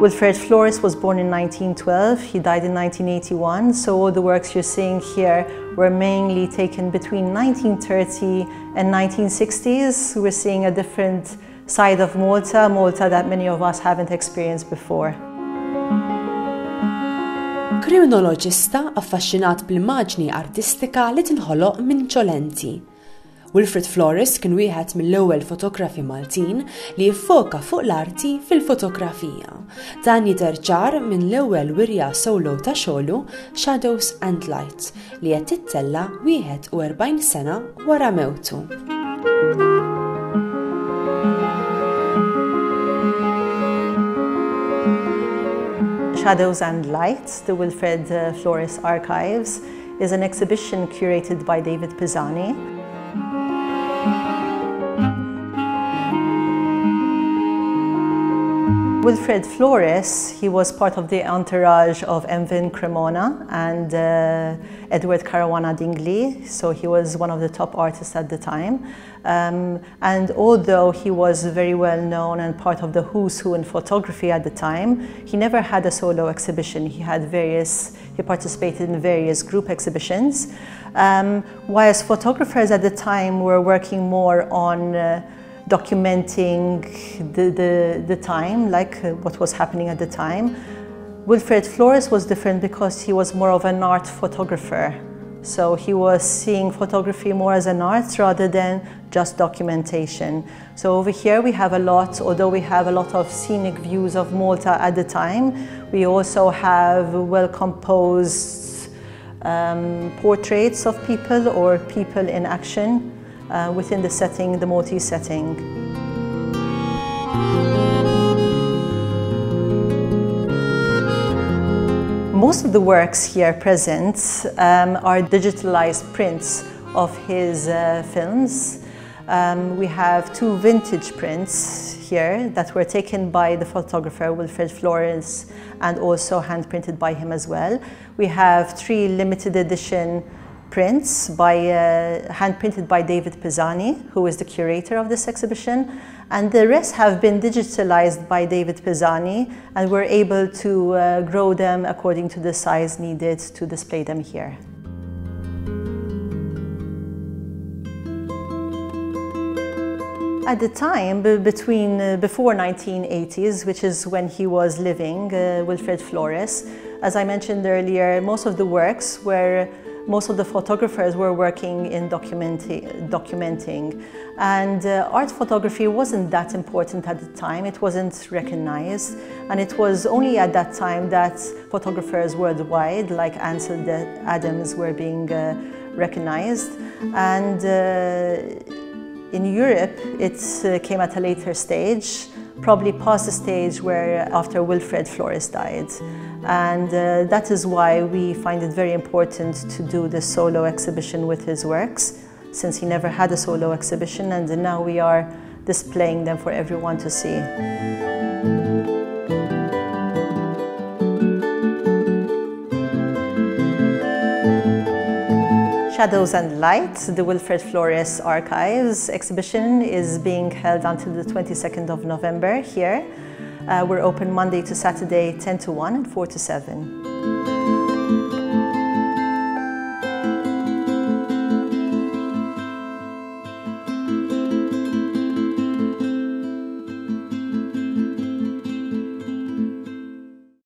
Wilfrid Flores was born in 1912, he died in 1981, so all the works you're seeing here were mainly taken between 1930 and 1960s. We're seeing a different side of Malta that many of us haven't experienced before. Kriminoloġista affaxxinat bl-imaġini artistika li tinħoloq minn lenti. Wilfrid Flores kien wieħed mill-ewwel fotografi Maltin li ffoka fuq l-arti fil-fotografija. Dan jidher ċar minn l-ewwel wirja solo ta' xogħlu Shadows and Light li qed tittella 41 sena wara mewtu. Shadows and Light, the Wilfrid Flores Archives, is an exhibition curated by David Pisani. Wilfrid Flores, he was part of the entourage of Envin Cremona and Edward Caruana Dingley, so he was one of the top artists at the time. And although he was very well known and part of the who's who in photography at the time, he never had a solo exhibition. He participated in various group exhibitions. Whilst photographers at the time were working more on documenting the time, like what was happening at the time. Wilfrid Flores was different because he was more of an art photographer. So he was seeing photography more as an art rather than just documentation. So over here we have although we have a lot of scenic views of Malta at the time, we also have well-composed portraits of people or people in action within the setting, the Maltese setting. Most of the works here present are digitalized prints of his films. We have two vintage prints here that were taken by the photographer Wilfrid Flores and also hand-printed by him as well. We have 3 limited edition prints hand-printed by David Pisani, who is the curator of this exhibition, and the rest have been digitalized by David Pisani, and we're able to grow them according to the size needed to display them here. At the time, before 1980s, which is when he was living, Wilfrid Flores, as I mentioned earlier, most of the photographers were working in documenting. And art photography wasn't that important at the time, it wasn't recognized. And it was only at that time that photographers worldwide, like Ansel Adams, were being recognized. And in Europe, it came at a later stage, probably past the stage where after Wilfrid Flores died. And that is why we find it very important to do this solo exhibition with his works, since he never had a solo exhibition, and now we are displaying them for everyone to see. Shadows and Light, the Wilfrid Flores Archives exhibition is being held until the 22nd of November here. We're open Monday to Saturday, 10 to 1 and 4 to 7.